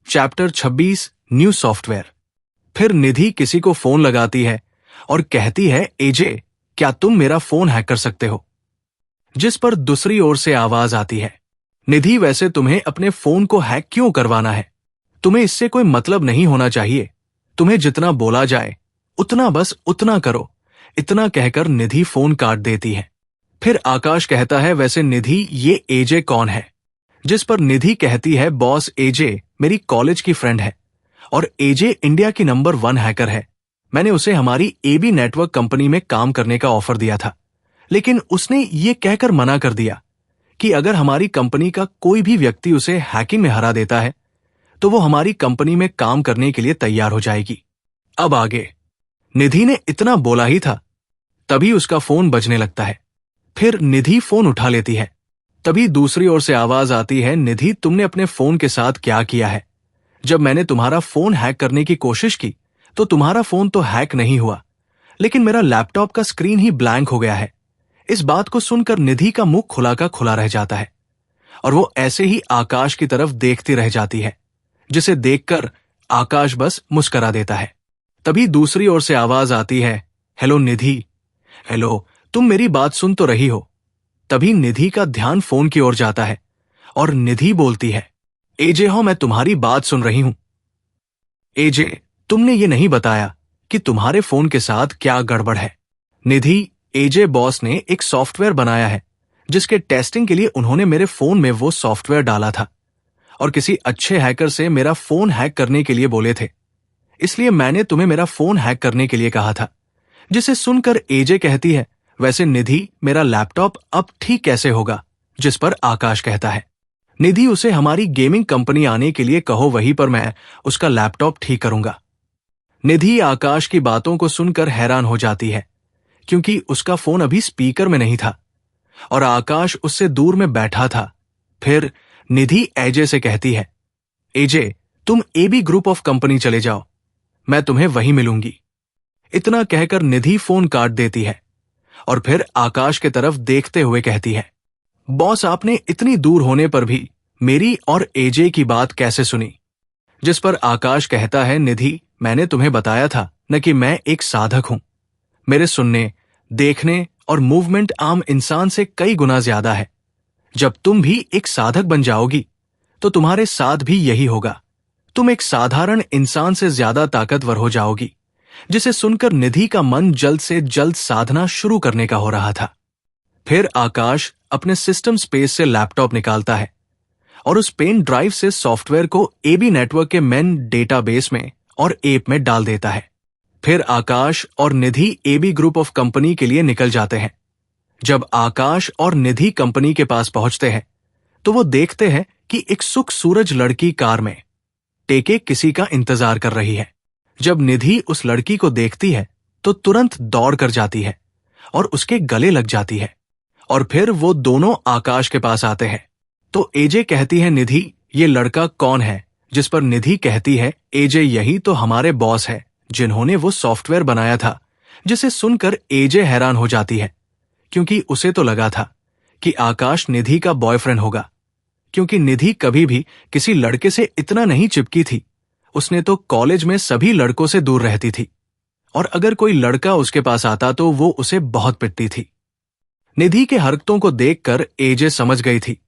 Chapter 26 new software. फिर निधि किसी को फोन लगाती है और कहती है, एजे, क्या तुम मेरा फोन हैक कर सकते हो? जिस पर दूसरी ओर से आवाज आती है, निधि, वैसे तुम्हें अपने फोन को हैक क्यों करवाना है? तुम्हें इससे कोई मतलब नहीं होना चाहिए। तुम्हें जितना बोला जाए उतना बस उतना करो। इतना कहकर निधि फोन काट देती है। फिर आकाश कहता है, वैसे निधि, ये एजे कौन है? जिस पर निधि कहती है, बॉस, एजे मेरी कॉलेज की फ्रेंड है और एजे इंडिया की नंबर 1 हैकर है। मैंने उसे हमारी एबी नेटवर्क कंपनी में काम करने का ऑफर दिया था, लेकिन उसने ये कहकर मना कर दिया कि अगर हमारी कंपनी का कोई भी व्यक्ति उसे हैकिंग में हरा देता है तो वो हमारी कंपनी में काम करने के लिए तैयार हो जाएगी। अब आगे। निधि ने इतना बोला ही था, तभी उसका फोन बजने लगता है। फिर निधि फोन उठा लेती है। तभी दूसरी ओर से आवाज आती है, निधि, तुमने अपने फोन के साथ क्या किया है? जब मैंने तुम्हारा फोन हैक करने की कोशिश की तो तुम्हारा फोन तो हैक नहीं हुआ, लेकिन मेरा लैपटॉप का स्क्रीन ही ब्लैंक हो गया है। इस बात को सुनकर निधि का मुंह खुला का खुला रह जाता है और वो ऐसे ही आकाश की तरफ देखती रह जाती है, जिसे देखकर आकाश बस मुस्कुरा देता है। तभी दूसरी ओर से आवाज आती है, हेलो निधि। हेलो, तुम मेरी बात सुन तो रही हो? तभी निधि का ध्यान फोन की ओर जाता है और निधि बोलती है, एजे हो, मैं तुम्हारी बात सुन रही हूं। एजे, तुमने ये नहीं बताया कि तुम्हारे फोन के साथ क्या गड़बड़ है। निधि, एजे बॉस ने एक सॉफ्टवेयर बनाया है जिसके टेस्टिंग के लिए उन्होंने मेरे फोन में वो सॉफ्टवेयर डाला था और किसी अच्छे हैकर से मेरा फोन हैक करने के लिए बोले थे, इसलिए मैंने तुम्हें मेरा फोन हैक करने के लिए कहा था। जिसे सुनकर एजे कहती है, वैसे निधि, मेरा लैपटॉप अब ठीक कैसे होगा? जिस पर आकाश कहता है, निधि, उसे हमारी गेमिंग कंपनी आने के लिए कहो, वहीं पर मैं उसका लैपटॉप ठीक करूंगा। निधि आकाश की बातों को सुनकर हैरान हो जाती है, क्योंकि उसका फोन अभी स्पीकर में नहीं था और आकाश उससे दूर में बैठा था। फिर निधि एजे से कहती है, एजे, तुम एबी ग्रुप ऑफ कंपनी चले जाओ, मैं तुम्हें वहीं मिलूंगी। इतना कहकर निधि फोन काट देती है और फिर आकाश की तरफ देखते हुए कहती है, बॉस, आपने इतनी दूर होने पर भी मेरी और एजे की बात कैसे सुनी? जिस पर आकाश कहता है, निधि, मैंने तुम्हें बताया था न कि मैं एक साधक हूं। मेरे सुनने, देखने और मूवमेंट आम इंसान से कई गुना ज्यादा है। जब तुम भी एक साधक बन जाओगी तो तुम्हारे साथ भी यही होगा। तुम एक साधारण इंसान से ज्यादा ताकतवर हो जाओगी। जिसे सुनकर निधि का मन जल्द से जल्द साधना शुरू करने का हो रहा था। फिर आकाश अपने सिस्टम स्पेस से लैपटॉप निकालता है और उस पेन ड्राइव से सॉफ्टवेयर को एबी नेटवर्क के मेन डेटाबेस में और ऐप में डाल देता है। फिर आकाश और निधि एबी ग्रुप ऑफ कंपनी के लिए निकल जाते हैं। जब आकाश और निधि कंपनी के पास पहुंचते हैं तो वो देखते हैं कि एक सुख सूरज लड़की कार में टेके किसी का इंतजार कर रही है। जब निधि उस लड़की को देखती है तो तुरंत दौड़ कर जाती है और उसके गले लग जाती है और फिर वो दोनों आकाश के पास आते हैं। तो एजे कहती है, निधि, ये लड़का कौन है? जिस पर निधि कहती है, एजे, यही तो हमारे बॉस है जिन्होंने वो सॉफ्टवेयर बनाया था। जिसे सुनकर एजे हैरान हो जाती है, क्योंकि उसे तो लगा था कि आकाश निधि का बॉयफ्रेंड होगा, क्योंकि निधि कभी भी किसी लड़के से इतना नहीं चिपकी थी। उसने तो कॉलेज में सभी लड़कों से दूर रहती थी और अगर कोई लड़का उसके पास आता तो वो उसे बहुत पिटती थी। निधि के हरकतों को देखकर एजे समझ गई थी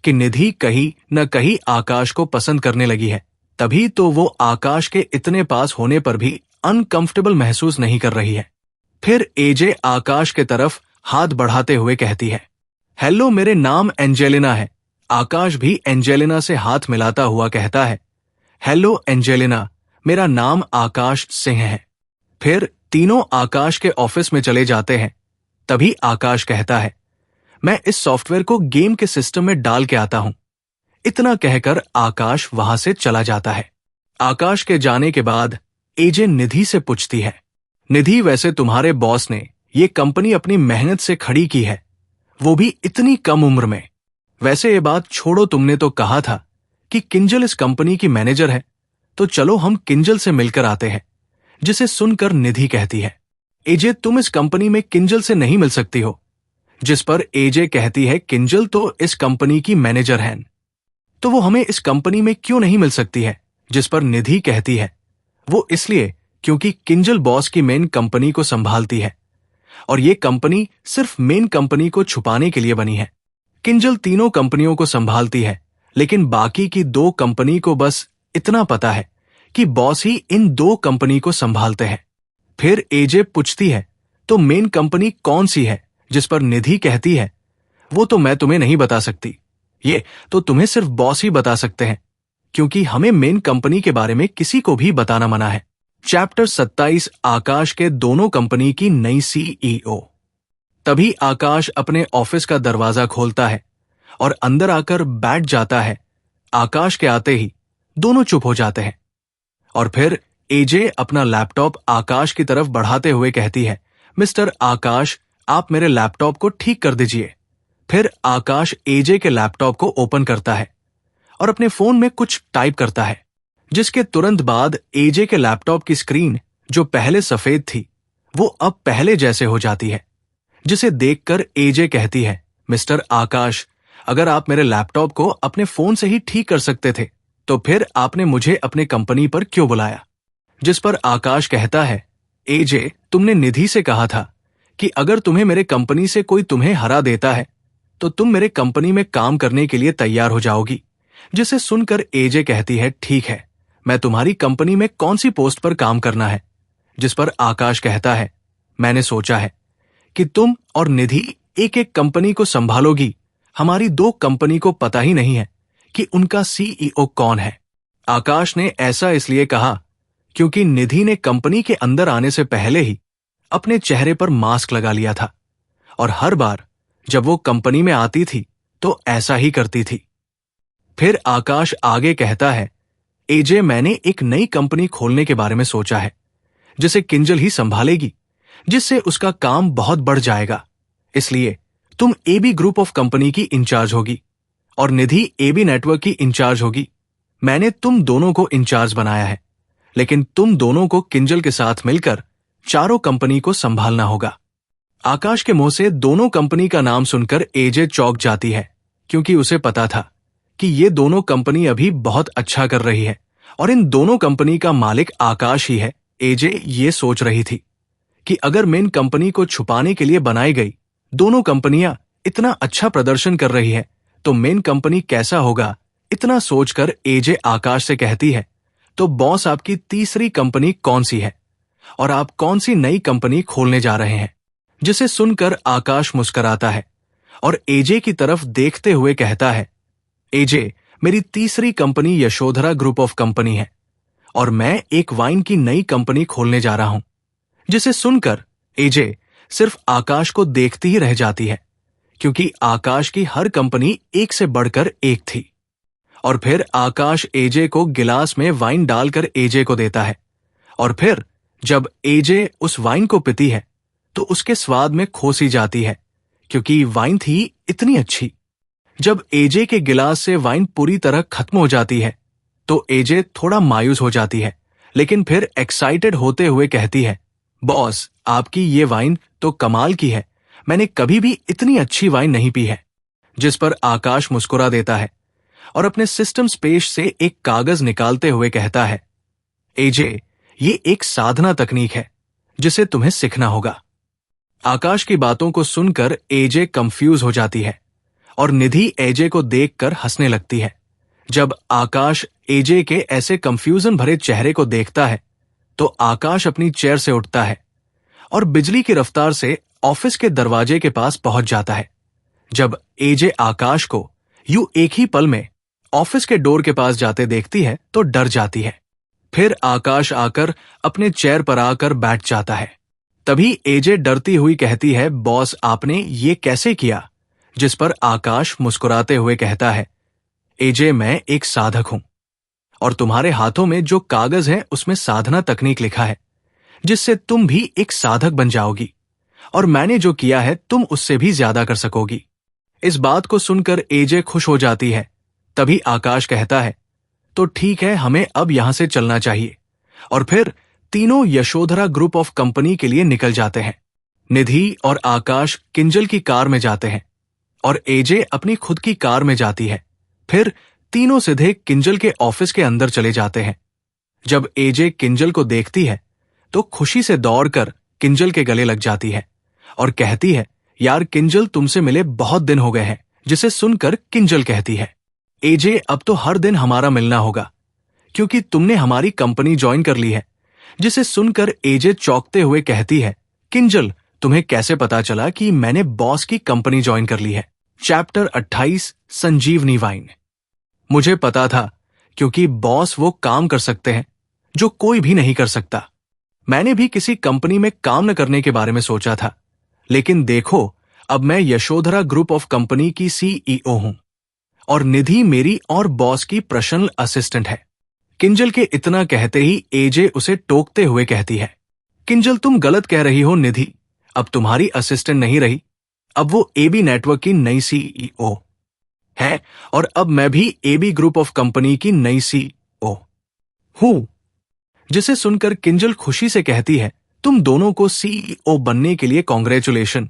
कि निधि कहीं न कहीं आकाश को पसंद करने लगी है। तभी तो वो आकाश के इतने पास होने पर भी अनकंफर्टेबल महसूस नहीं कर रही है। फिर एजे आकाश के तरफ हाथ बढ़ाते हुए कहती है, हेलो, मेरे नाम एंजेलिना है। आकाश भी एंजेलिना से हाथ मिलाता हुआ कहता है, हेलो एंजेलिना, मेरा नाम आकाश सिंह है। फिर तीनों आकाश के ऑफिस में चले जाते हैं। तभी आकाश कहता है, मैं इस सॉफ्टवेयर को गेम के सिस्टम में डाल के आता हूं। इतना कहकर आकाश वहां से चला जाता है। आकाश के जाने के बाद एजे निधि से पूछती है, निधि, वैसे तुम्हारे बॉस ने ये कंपनी अपनी मेहनत से खड़ी की है, वो भी इतनी कम उम्र में। वैसे ये बात छोड़ो, तुमने तो कहा था कि किंजल इस कंपनी की मैनेजर है, तो चलो हम किंजल से मिलकर आते हैं। जिसे सुनकर निधि कहती है, एजे, तुम इस कंपनी में किंजल से नहीं मिल सकती हो। जिस पर एजे कहती है, किंजल तो इस कंपनी की मैनेजर है, तो वो हमें इस कंपनी में क्यों नहीं मिल सकती है? जिस पर निधि कहती है वो इसलिए क्योंकि किंजल बॉस की मेन कंपनी को संभालती है और ये कंपनी सिर्फ मेन कंपनी को छुपाने के लिए बनी है। किंजल तीनों कंपनियों को संभालती है, लेकिन बाकी की 2 कंपनी को बस इतना पता है कि बॉस ही इन 2 कंपनी को संभालते हैं। फिर एजे पूछती है तो मेन कंपनी कौन सी है, जिस पर निधि कहती है वो तो मैं तुम्हें नहीं बता सकती, ये तो तुम्हें सिर्फ बॉस ही बता सकते हैं, क्योंकि हमें मेन कंपनी के बारे में किसी को भी बताना मना है। चैप्टर 27 आकाश के दोनों कंपनी की नई सीईओ। तभी आकाश अपने ऑफिस का दरवाजा खोलता है और अंदर आकर बैठ जाता है। आकाश के आते ही दोनों चुप हो जाते हैं और फिर एजे अपना लैपटॉप आकाश की तरफ बढ़ाते हुए कहती है, मिस्टर आकाश, आप मेरे लैपटॉप को ठीक कर दीजिए। फिर आकाश एजे के लैपटॉप को ओपन करता है और अपने फोन में कुछ टाइप करता है, जिसके तुरंत बाद एजे के लैपटॉप की स्क्रीन जो पहले सफेद थी वो अब पहले जैसे हो जाती है, जिसे देखकर एजे कहती है, मिस्टर आकाश, अगर आप मेरे लैपटॉप को अपने फोन से ही ठीक कर सकते थे तो फिर आपने मुझे अपने कंपनी पर क्यों बुलाया? जिस पर आकाश कहता है, एजे, तुमने निधि से कहा था कि अगर तुम्हें मेरे कंपनी से कोई तुम्हें हरा देता है तो तुम मेरे कंपनी में काम करने के लिए तैयार हो जाओगी। जिसे सुनकर एजे कहती है, ठीक है, मैं तुम्हारी कंपनी में कौन सी पोस्ट पर काम करना है? जिस पर आकाश कहता है, मैंने सोचा है कि तुम और निधि एक एक कंपनी को संभालोगी। हमारी 2 कंपनी को पता ही नहीं है कि उनका सीईओ कौन है। आकाश ने ऐसा इसलिए कहा क्योंकि निधि ने कंपनी के अंदर आने से पहले ही अपने चेहरे पर मास्क लगा लिया था और हर बार जब वो कंपनी में आती थी तो ऐसा ही करती थी। फिर आकाश आगे कहता है, एजे, मैंने एक नई कंपनी खोलने के बारे में सोचा है जिसे किंजल ही संभालेगी, जिससे उसका काम बहुत बढ़ जाएगा। इसलिए तुम एबी ग्रुप ऑफ कंपनी की इंचार्ज होगी और निधि एबी नेटवर्क की इंचार्ज होगी। मैंने तुम दोनों को इंचार्ज बनाया है, लेकिन तुम दोनों को किंजल के साथ मिलकर चारों कंपनी को संभालना होगा। आकाश के मुंह से दोनों कंपनी का नाम सुनकर एजे चौंक जाती है, क्योंकि उसे पता था कि ये दोनों कंपनी अभी बहुत अच्छा कर रही है और इन दोनों कंपनी का मालिक आकाश ही है। एजे ये सोच रही थी कि अगर मेन कंपनी को छुपाने के लिए बनाई गई दोनों कंपनियां इतना अच्छा प्रदर्शन कर रही है तो मेन कंपनी कैसा होगा। इतना सोचकर एजे आकाश से कहती है, तो बॉस, आपकी तीसरी कंपनी कौन सी है और आप कौन सी नई कंपनी खोलने जा रहे हैं? जिसे सुनकर आकाश मुस्कुराता है और एजे की तरफ देखते हुए कहता है, एजे, मेरी तीसरी company Yashodhara group of company है और मैं एक वाइन की नई कंपनी खोलने जा रहा हूं। जिसे सुनकर एजे सिर्फ आकाश को देखती ही रह जाती है, क्योंकि आकाश की हर कंपनी एक से बढ़कर एक थी। और फिर आकाश एजे को गिलास में वाइन डालकर एजे को देता है और फिर जब एजे उस वाइन को पीती है तो उसके स्वाद में खो सी जाती है, क्योंकि वाइन थी इतनी अच्छी। जब एजे के गिलास से वाइन पूरी तरह खत्म हो जाती है तो एजे थोड़ा मायूस हो जाती है, लेकिन फिर एक्साइटेड होते हुए कहती है, बॉस, आपकी ये वाइन तो कमाल की है, मैंने कभी भी इतनी अच्छी वाइन नहीं पी है। जिस पर आकाश मुस्कुरा देता है और अपने सिस्टम स्पेस से एक कागज निकालते हुए कहता है, एजे, ये एक साधना तकनीक है जिसे तुम्हें सीखना होगा। आकाश की बातों को सुनकर एजे कंफ्यूज हो जाती है और निधि एजे को देखकर हंसने लगती है। जब आकाश एजे के ऐसे कंफ्यूजन भरे चेहरे को देखता है तो आकाश अपनी चेयर से उठता है और बिजली की रफ्तार से ऑफिस के दरवाजे के पास पहुंच जाता है। जब एजे आकाश को यूं एक ही पल में ऑफिस के डोर के पास जाते देखती है तो डर जाती है। फिर आकाश आकर अपने चेयर पर आकर बैठ जाता है। तभी एजे डरती हुई कहती है, बॉस, आपने ये कैसे किया? जिस पर आकाश मुस्कुराते हुए कहता है, एजे, मैं एक साधक हूं और तुम्हारे हाथों में जो कागज है उसमें साधना तकनीक लिखा है, जिससे तुम भी एक साधक बन जाओगी और मैंने जो किया है तुम उससे भी ज्यादा कर सकोगी। इस बात को सुनकर एजे खुश हो जाती है। तभी आकाश कहता है, तो ठीक है, हमें अब यहां से चलना चाहिए। और फिर तीनों यशोधरा ग्रुप ऑफ कंपनी के लिए निकल जाते हैं। निधि और आकाश किंजल की कार में जाते हैं और एजे अपनी खुद की कार में जाती है। फिर तीनों सीधे किंजल के ऑफिस के अंदर चले जाते हैं। जब एजे किंजल को देखती है तो खुशी से दौड़कर किंजल के गले लग जाती है और कहती है, यार किंजल, तुमसे मिले बहुत दिन हो गए हैं। जिसे सुनकर किंजल कहती है, एजे, अब तो हर दिन हमारा मिलना होगा क्योंकि तुमने हमारी कंपनी ज्वाइन कर ली है। जिसे सुनकर एजे चौंकते हुए कहती है, किंजल, तुम्हें कैसे पता चला कि मैंने बॉस की कंपनी ज्वाइन कर ली है? चैप्टर 28 संजीवनी वाइन। मुझे पता था क्योंकि बॉस वो काम कर सकते हैं जो कोई भी नहीं कर सकता। मैंने भी किसी कंपनी में काम न करने के बारे में सोचा था, लेकिन देखो, अब मैं यशोधरा ग्रुप ऑफ कंपनी की सीईओ हूं और निधि मेरी और बॉस की पर्सनल असिस्टेंट है। किंजल के इतना कहते ही एजे उसे टोकते हुए कहती है, किंजल, तुम गलत कह रही हो। निधि अब तुम्हारी असिस्टेंट नहीं रही, अब वो एबी नेटवर्क की नई सीईओ है और अब मैं भी एबी ग्रुप ऑफ कंपनी की नई सीईओ हूं। जिसे सुनकर किंजल खुशी से कहती है, तुम दोनों को सीईओ बनने के लिए कांग्रेचुलेशन,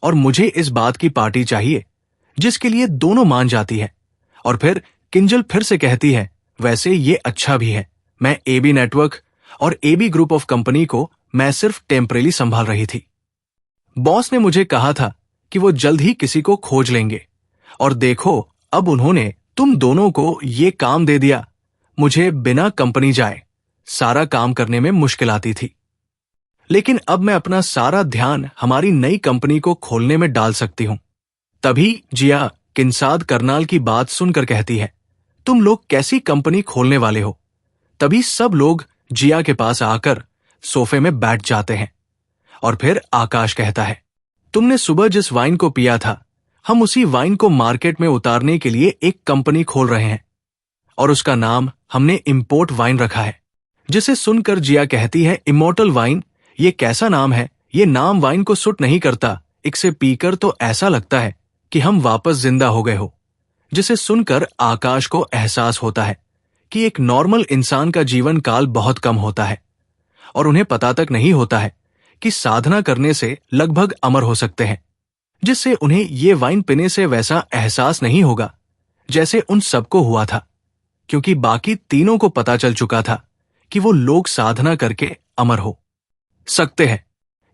और मुझे इस बात की पार्टी चाहिए। जिसके लिए दोनों मान जाती है और फिर किंजल फिर से कहती है, वैसे ये अच्छा भी है, मैं एबी नेटवर्क और एबी ग्रुप ऑफ कंपनी को मैं सिर्फ टेम्परेली संभाल रही थी। बॉस ने मुझे कहा था कि वो जल्द ही किसी को खोज लेंगे और देखो, अब उन्होंने तुम दोनों को ये काम दे दिया। मुझे बिना कंपनी जाए सारा काम करने में मुश्किल आती थी, लेकिन अब मैं अपना सारा ध्यान हमारी नई कंपनी को खोलने में डाल सकती हूं। तभी जिया किंसाद करनाल की बात सुनकर कहती है, तुम लोग कैसी कंपनी खोलने वाले हो? तभी सब लोग जिया के पास आकर सोफे में बैठ जाते हैं और फिर आकाश कहता है, तुमने सुबह जिस वाइन को पिया था, हम उसी वाइन को मार्केट में उतारने के लिए एक कंपनी खोल रहे हैं और उसका नाम हमने इम्पोर्ट वाइन रखा है। जिसे सुनकर जिया कहती है, इमोर्टल वाइन, ये कैसा नाम है? ये नाम वाइन को सूट नहीं करता, इसे पीकर तो ऐसा लगता है कि हम वापस जिंदा हो गए हो। जिसे सुनकर आकाश को एहसास होता है कि एक नॉर्मल इंसान का जीवन काल बहुत कम होता है और उन्हें पता तक नहीं होता है कि साधना करने से लगभग अमर हो सकते हैं। जिससे उन्हें ये वाइन पीने से वैसा एहसास नहीं होगा जैसे उन सबको हुआ था, क्योंकि बाकी तीनों को पता चल चुका था कि वो लोग साधना करके अमर हो सकते हैं।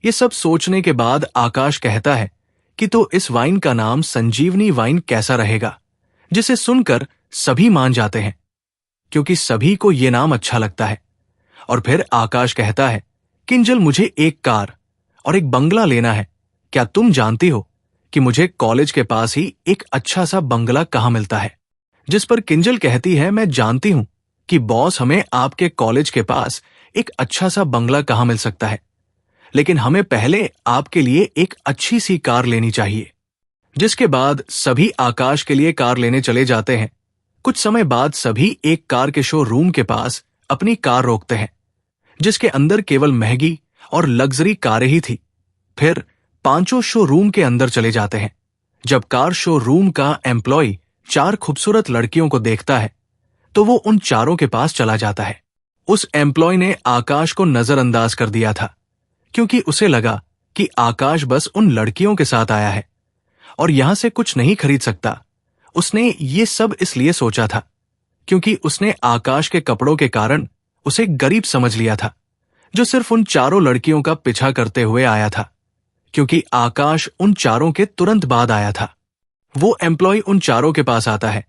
ये सब सोचने के बाद आकाश कहता है कि तो इस वाइन का नाम संजीवनी वाइन कैसा रहेगा? जिसे सुनकर सभी मान जाते हैं क्योंकि सभी को ये नाम अच्छा लगता है। और फिर आकाश कहता है, किंजल, मुझे एक कार और एक बंगला लेना है। क्या तुम जानती हो कि मुझे कॉलेज के पास ही एक अच्छा सा बंगला कहाँ मिलता है? जिस पर किंजल कहती है, मैं जानती हूं कि बॉस, हमें आपके कॉलेज के पास एक अच्छा सा बंगला कहाँ मिल सकता है, लेकिन हमें पहले आपके लिए एक अच्छी सी कार लेनी चाहिए। जिसके बाद सभी आकाश के लिए कार लेने चले जाते हैं। कुछ समय बाद सभी एक कार के शोरूम के पास अपनी कार रोकते हैं, जिसके अंदर केवल महंगी और लग्जरी कारें ही थी। फिर पांचों शोरूम के अंदर चले जाते हैं। जब कार शोरूम का एम्प्लॉय 4 खूबसूरत लड़कियों को देखता है तो वो उन चारों के पास चला जाता है। उस एम्प्लॉय ने आकाश को नजरअंदाज कर दिया था क्योंकि उसे लगा कि आकाश बस उन लड़कियों के साथ आया है और यहां से कुछ नहीं खरीद सकता। उसने ये सब इसलिए सोचा था क्योंकि उसने आकाश के कपड़ों के कारण उसे गरीब समझ लिया था, जो सिर्फ उन चारों लड़कियों का पीछा करते हुए आया था, क्योंकि आकाश उन चारों के तुरंत बाद आया था। वो एम्प्लॉय उन चारों के पास आता है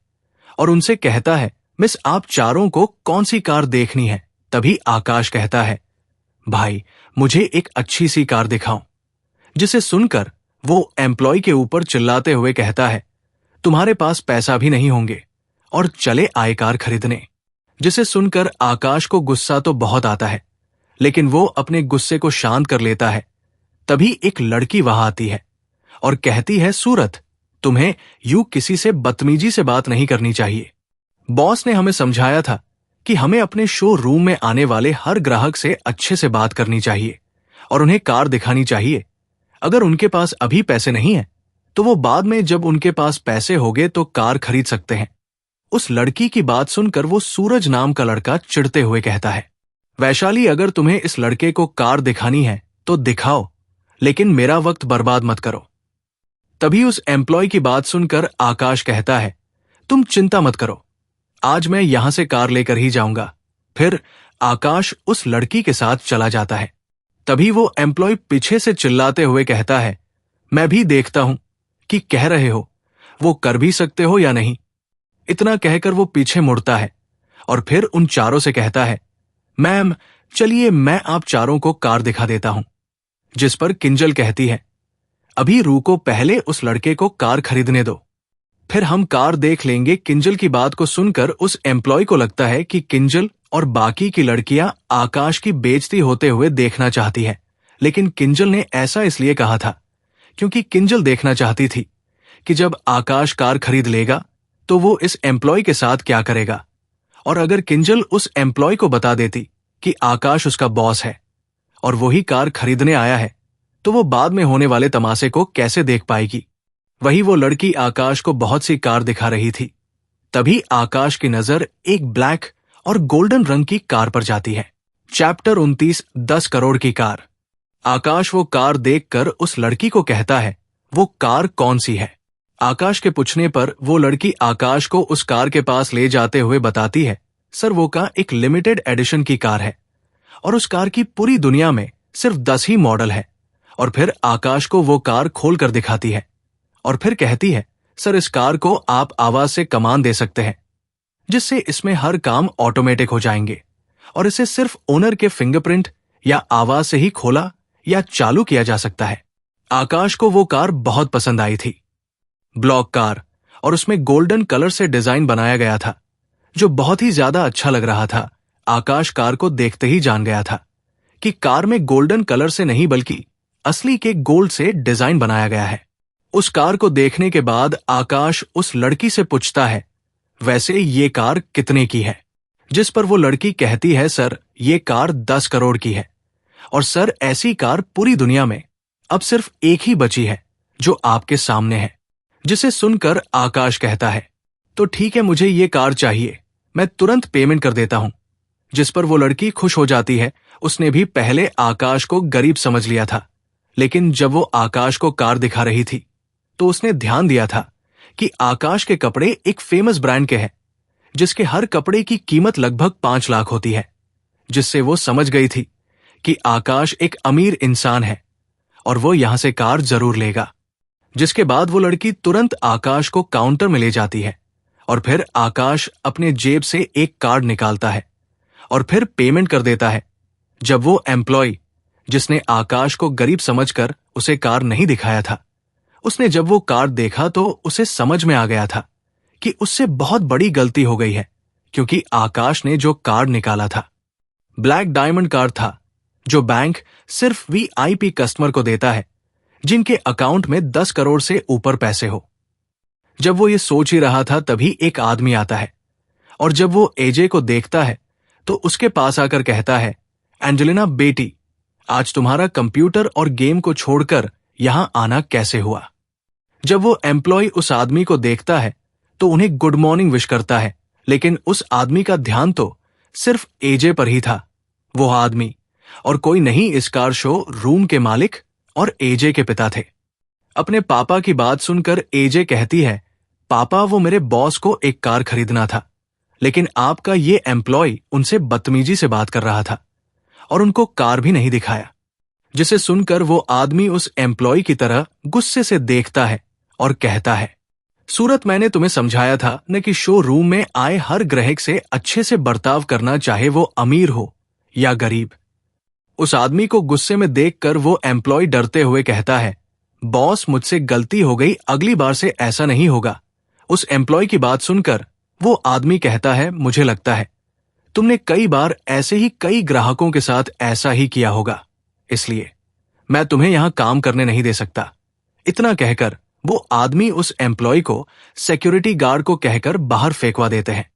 और उनसे कहता है, मिस, आप चारों को कौन सी कार देखनी है? तभी आकाश कहता है, भाई, मुझे एक अच्छी सी कार दिखाओ। जिसे सुनकर वो एम्प्लॉय के ऊपर चिल्लाते हुए कहता है, तुम्हारे पास पैसा भी नहीं होंगे और चले आए कार खरीदने। जिसे सुनकर आकाश को गुस्सा तो बहुत आता है, लेकिन वो अपने गुस्से को शांत कर लेता है। तभी एक लड़की वहां आती है और कहती है, सूरत, तुम्हें यूं किसी से बदतमीजी से बात नहीं करनी चाहिए। बॉस ने हमें समझाया था कि हमें अपने शोरूम में आने वाले हर ग्राहक से अच्छे से बात करनी चाहिए और उन्हें कार दिखानी चाहिए। अगर उनके पास अभी पैसे नहीं है तो वो बाद में जब उनके पास पैसे होंगे तो कार खरीद सकते हैं। उस लड़की की बात सुनकर वो सूरज नाम का लड़का चिढ़ते हुए कहता है, वैशाली, अगर तुम्हें इस लड़के को कार दिखानी है तो दिखाओ, लेकिन मेरा वक्त बर्बाद मत करो। तभी उस एम्प्लॉय की बात सुनकर आकाश कहता है, तुम चिंता मत करो, आज मैं यहां से कार लेकर ही जाऊंगा। फिर आकाश उस लड़की के साथ चला जाता है। तभी वो एम्प्लॉय पीछे से चिल्लाते हुए कहता है, मैं भी देखता हूं कि कह रहे हो, वो कर भी सकते हो या नहीं। इतना कहकर वो पीछे मुड़ता है और फिर उन चारों से कहता है, मैम चलिए मैं आप चारों को कार दिखा देता हूं। जिस पर किंजल कहती है, अभी रुको, पहले उस लड़के को कार खरीदने दो, फिर हम कार देख लेंगे। किंजल की बात को सुनकर उस एम्प्लॉय को लगता है कि किंजल और बाकी की लड़कियां आकाश की बेइज्जती होते हुए देखना चाहती है, लेकिन किंजल ने ऐसा इसलिए कहा था क्योंकि किंजल देखना चाहती थी कि जब आकाश कार खरीद लेगा तो वो इस एम्प्लॉय के साथ क्या करेगा। और अगर किंजल उस एम्प्लॉय को बता देती कि आकाश उसका बॉस है और वही कार खरीदने आया है, तो वो बाद में होने वाले तमाशे को कैसे देख पाएगी। वही वो लड़की आकाश को बहुत सी कार दिखा रही थी। तभी आकाश की नजर एक ब्लैक और गोल्डन रंग की कार पर जाती है। चैप्टर 29, 10 करोड़ की कार। आकाश वो कार देखकर उस लड़की को कहता है, वो कार कौन सी है। आकाश के पूछने पर वो लड़की आकाश को उस कार के पास ले जाते हुए बताती है, सर वो का एक लिमिटेड एडिशन की कार है और उस कार की पूरी दुनिया में सिर्फ 10 ही मॉडल है। और फिर आकाश को वो कार खोल कर दिखाती है और फिर कहती है, सर इस कार को आप आवाज से कमांड दे सकते हैं जिससे इसमें हर काम ऑटोमेटिक हो जाएंगे और इसे सिर्फ ओनर के फिंगरप्रिंट या आवाज से ही खोला या चालू किया जा सकता है। आकाश को वो कार बहुत पसंद आई थी, ब्लॉक कार, और उसमें गोल्डन कलर से डिजाइन बनाया गया था जो बहुत ही ज्यादा अच्छा लग रहा था। आकाश कार को देखते ही जान गया था कि कार में गोल्डन कलर से नहीं बल्कि असली के गोल्ड से डिजाइन बनाया गया है। उस कार को देखने के बाद आकाश उस लड़की से पूछता है, वैसे ये कार कितने की है। जिस पर वो लड़की कहती है, सर ये कार 10 करोड़ की है और सर ऐसी कार पूरी दुनिया में अब सिर्फ एक ही बची है जो आपके सामने है। जिसे सुनकर आकाश कहता है, तो ठीक है मुझे ये कार चाहिए, मैं तुरंत पेमेंट कर देता हूं। जिस पर वो लड़की खुश हो जाती है। उसने भी पहले आकाश को गरीब समझ लिया था, लेकिन जब वो आकाश को कार दिखा रही थी तो उसने ध्यान दिया था कि आकाश के कपड़े एक फेमस ब्रांड के हैं जिसके हर कपड़े की कीमत लगभग 5 लाख होती है। जिससे वो समझ गई थी कि आकाश एक अमीर इंसान है और वो यहां से कार जरूर लेगा। जिसके बाद वो लड़की तुरंत आकाश को काउंटर में ले जाती है और फिर आकाश अपने जेब से एक कार्ड निकालता है और फिर पेमेंट कर देता है। जब वो एम्प्लॉय जिसने आकाश को गरीब समझकर उसे कार नहीं दिखाया था, उसने जब वो कार्ड देखा तो उसे समझ में आ गया था कि उससे बहुत बड़ी गलती हो गई है, क्योंकि आकाश ने जो कार्ड निकाला था ब्लैक डायमंड कार्ड था जो बैंक सिर्फ वीआईपी कस्टमर को देता है जिनके अकाउंट में 10 करोड़ से ऊपर पैसे हो। जब वो ये सोच ही रहा था तभी एक आदमी आता है और जब वो एजे को देखता है तो उसके पास आकर कहता है, एंजेलिना बेटी, आज तुम्हारा कंप्यूटर और गेम को छोड़कर यहां आना कैसे हुआ। जब वो एम्प्लॉय उस आदमी को देखता है तो उन्हें गुड मॉर्निंग विश करता है, लेकिन उस आदमी का ध्यान तो सिर्फ एजे पर ही था। वो आदमी और कोई नहीं इस कार शो रूम के मालिक और एजे के पिता थे। अपने पापा की बात सुनकर एजे कहती है, पापा वो मेरे बॉस को एक कार खरीदना था, लेकिन आपका ये एम्प्लॉय उनसे बदतमीजी से बात कर रहा था और उनको कार भी नहीं दिखाया। जिसे सुनकर वो आदमी उस एम्प्लॉय की तरह गुस्से से देखता है और कहता है, सूरत मैंने तुम्हें समझाया था न कि शो रूम में आए हर ग्राहक से अच्छे से बर्ताव करना, चाहे वो अमीर हो या गरीब। उस आदमी को गुस्से में देखकर वो एम्प्लॉय डरते हुए कहता है, बॉस मुझसे गलती हो गई, अगली बार से ऐसा नहीं होगा। उस एम्प्लॉय की बात सुनकर वो आदमी कहता है, मुझे लगता है तुमने कई बार ऐसे ही कई ग्राहकों के साथ ऐसा ही किया होगा, इसलिए मैं तुम्हें यहां काम करने नहीं दे सकता। इतना कहकर वो आदमी उस एम्प्लॉय को सिक्योरिटी गार्ड को कहकर बाहर फेंकवा देते हैं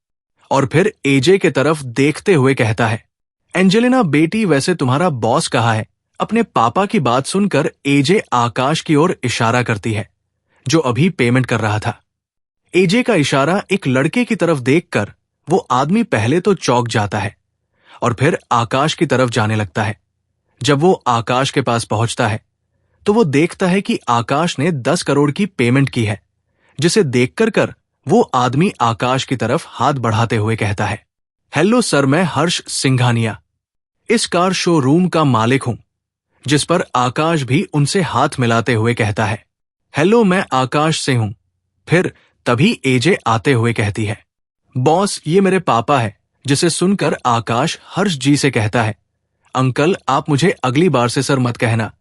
और फिर एजे के तरफ देखते हुए कहता है, एंजेलिना बेटी, वैसे तुम्हारा बॉस कहाँ है। अपने पापा की बात सुनकर एजे आकाश की ओर इशारा करती है जो अभी पेमेंट कर रहा था। एजे का इशारा एक लड़के की तरफ देखकर वो आदमी पहले तो चौंक जाता है और फिर आकाश की तरफ जाने लगता है। जब वो आकाश के पास पहुंचता है तो वो देखता है कि आकाश ने 10 करोड़ की पेमेंट की है, जिसे देखकर वो आदमी आकाश की तरफ हाथ बढ़ाते हुए कहता है, हेलो सर, मैं हर्ष सिंघानिया इस कार शोरूम का मालिक हूं। जिस पर आकाश भी उनसे हाथ मिलाते हुए कहता है, हेलो, मैं आकाश से हूं। फिर तभी एजे आते हुए कहती है, बॉस, ये मेरे पापा है। जिसे सुनकर आकाश हर्ष जी से कहता है, अंकल, आप मुझे अगली बार से सर मत कहना,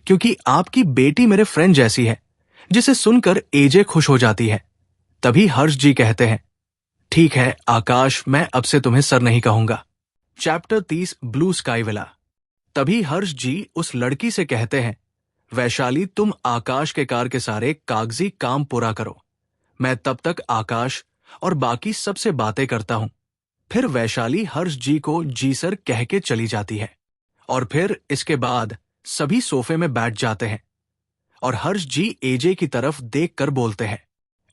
क्योंकि आपकी बेटी मेरे फ्रेंड जैसी है। जिसे सुनकर एजे खुश हो जाती है। तभी हर्ष जी कहते हैं, ठीक है आकाश, मैं अब से तुम्हें सर नहीं कहूंगा। Chapter 30 blue sky villa. तभी हर्ष जी उस लड़की से कहते हैं, वैशाली, तुम आकाश के कार के सारे कागजी काम पूरा करो। मैं तब तक आकाश और बाकी सबसे बातें करता हूं। फिर वैशाली हर्ष जी को जी सर कह के चली जाती है। और फिर इसके बाद सभी सोफे में बैठ जाते हैं और हर्ष जी एजे की तरफ देखकर बोलते हैं,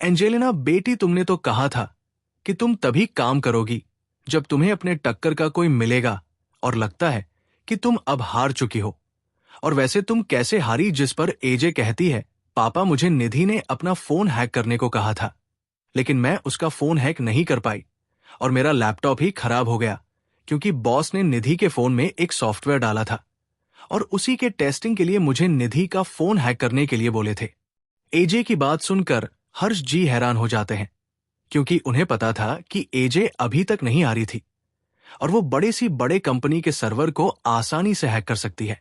एंजेलिना बेटी, तुमने तो कहा था कि तुम तभी काम करोगी जब तुम्हें अपने टक्कर का कोई मिलेगा, और लगता है कि तुम अब हार चुकी हो। और वैसे तुम कैसे हारी? जिस पर एजे कहती है, पापा, मुझे निधि ने अपना फोन हैक करने को कहा था, लेकिन मैं उसका फोन हैक नहीं कर पाई और मेरा लैपटॉप ही खराब हो गया, क्योंकि बॉस ने निधि के फोन में एक सॉफ्टवेयर डाला था और उसी के टेस्टिंग के लिए मुझे निधि का फोन हैक करने के लिए बोले थे। एजे की बात सुनकर हर्ष जी हैरान हो जाते हैं, क्योंकि उन्हें पता था कि एजे अभी तक नहीं आ रही थी और वो बड़े कंपनी के सर्वर को आसानी से हैक कर सकती है।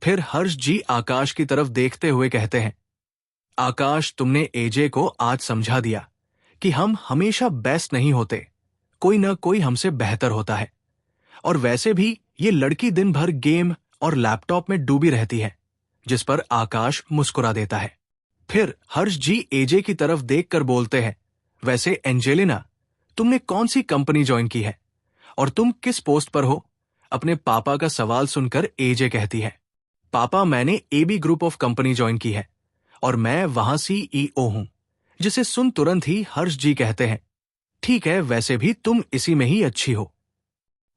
फिर हर्ष जी आकाश की तरफ देखते हुए कहते हैं, आकाश, तुमने एजे को आज समझा दिया कि हम हमेशा बेस्ट नहीं होते, कोई ना कोई हमसे बेहतर होता है। और वैसे भी ये लड़की दिन भर गेम और लैपटॉप में डूबी रहती है। जिस पर आकाश मुस्कुरा देता है। फिर हर्ष जी एजे की तरफ देखकर बोलते हैं, वैसे एंजेलिना, तुमने कौन सी कंपनी ज्वाइन की है और तुम किस पोस्ट पर हो? अपने पापा का सवाल सुनकर एजे कहती है, पापा, मैंने AB group of company join की है और मैं वहां सीईओ हूं। जिसे सुन तुरंत ही हर्ष जी कहते हैं, ठीक है, वैसे भी तुम इसी में ही अच्छी हो,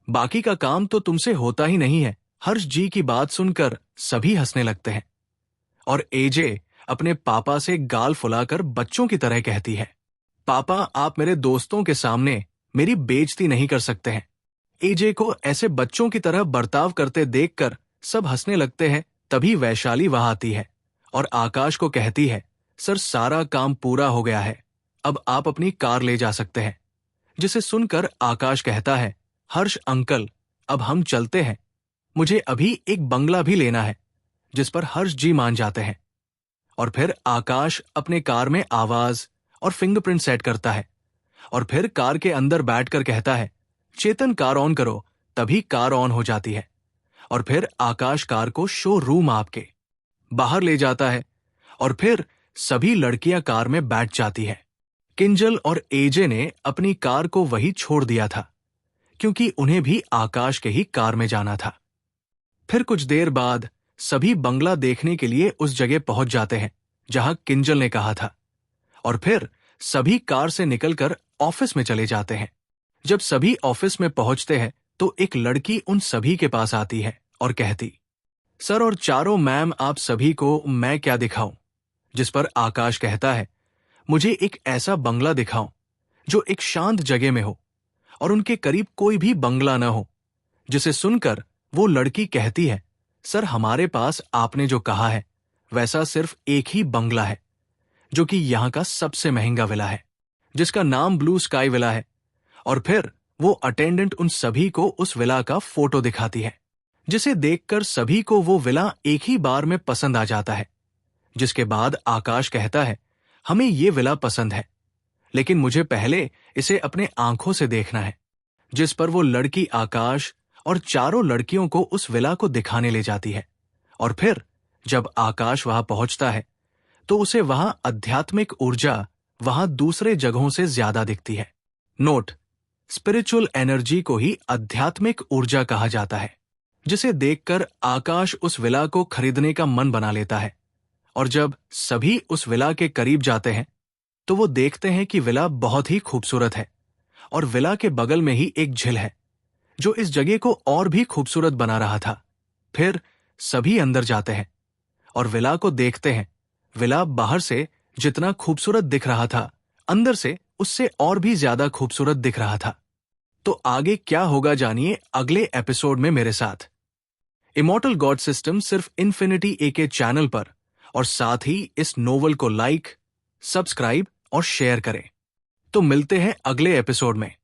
बाकी का काम तो तुमसे होता ही नहीं है। हर्ष जी की बात सुनकर सभी हंसने लगते हैं और एजे अपने पापा से गाल फुलाकर बच्चों की तरह कहती है, पापा, आप मेरे दोस्तों के सामने मेरी बेइज्जती नहीं कर सकते हैं। एजे को ऐसे बच्चों की तरह बर्ताव करते देखकर सब हंसने लगते हैं। तभी वैशाली वहां आती है और आकाश को कहती है, सर, सारा काम पूरा हो गया है, अब आप अपनी कार ले जा सकते हैं। जिसे सुनकर आकाश कहता है, हर्ष अंकल, अब हम चलते हैं, मुझे अभी एक बंगला भी लेना है। जिस पर हर्ष जी मान जाते हैं और फिर आकाश अपने कार में आवाज और फिंगरप्रिंट सेट करता है और फिर कार के अंदर बैठकर कहता है, चेतन, कार ऑन करो। तभी कार ऑन हो जाती है और फिर आकाश कार को शोरूम आपके बाहर ले जाता है और फिर सभी लड़कियां कार में बैठ जाती है। किंजल और एजे ने अपनी कार को वही छोड़ दिया था, क्योंकि उन्हें भी आकाश के ही कार में जाना था। फिर कुछ देर बाद सभी बंगला देखने के लिए उस जगह पहुंच जाते हैं जहां किंजल ने कहा था और फिर सभी कार से निकलकर ऑफिस में चले जाते हैं। जब सभी ऑफिस में पहुंचते हैं तो एक लड़की उन सभी के पास आती है और कहती, सर और चारों मैम, आप सभी को मैं क्या दिखाऊं? जिस पर आकाश कहता है, मुझे एक ऐसा बंगला दिखाओ जो एक शांत जगह में हो और उनके करीब कोई भी बंगला न हो। जिसे सुनकर वो लड़की कहती है, सर, हमारे पास आपने जो कहा है वैसा सिर्फ एक ही बंगला है, जो कि यहाँ का सबसे महंगा विला है, जिसका नाम ब्लू स्काई विला है। और फिर वो अटेंडेंट उन सभी को उस विला का फोटो दिखाती है, जिसे देखकर सभी को वो विला एक ही बार में पसंद आ जाता है। जिसके बाद आकाश कहता है, हमें ये विला पसंद है, लेकिन मुझे पहले इसे अपने आंखों से देखना है। जिस पर वो लड़की आकाश और चारों लड़कियों को उस विला को दिखाने ले जाती है और फिर जब आकाश वहां पहुंचता है तो उसे वहां आध्यात्मिक ऊर्जा वहां दूसरे जगहों से ज्यादा दिखती है। नोट, स्पिरिचुअल एनर्जी को ही आध्यात्मिक ऊर्जा कहा जाता है। जिसे देखकर आकाश उस विला को खरीदने का मन बना लेता है और जब सभी उस विला के करीब जाते हैं तो वो देखते हैं कि विला बहुत ही खूबसूरत है और विला के बगल में ही एक झील है जो इस जगह को और भी खूबसूरत बना रहा था। फिर सभी अंदर जाते हैं और विला को देखते हैं। विला बाहर से जितना खूबसूरत दिख रहा था, अंदर से उससे और भी ज्यादा खूबसूरत दिख रहा था। तो आगे क्या होगा जानिए अगले एपिसोड में मेरे साथ। इमॉर्टल गॉड सिस्टम सिर्फ इन्फिनिटी एके चैनल पर, और साथ ही इस नोवेल को लाइक, सब्सक्राइब और शेयर करें। तो मिलते हैं अगले एपिसोड में।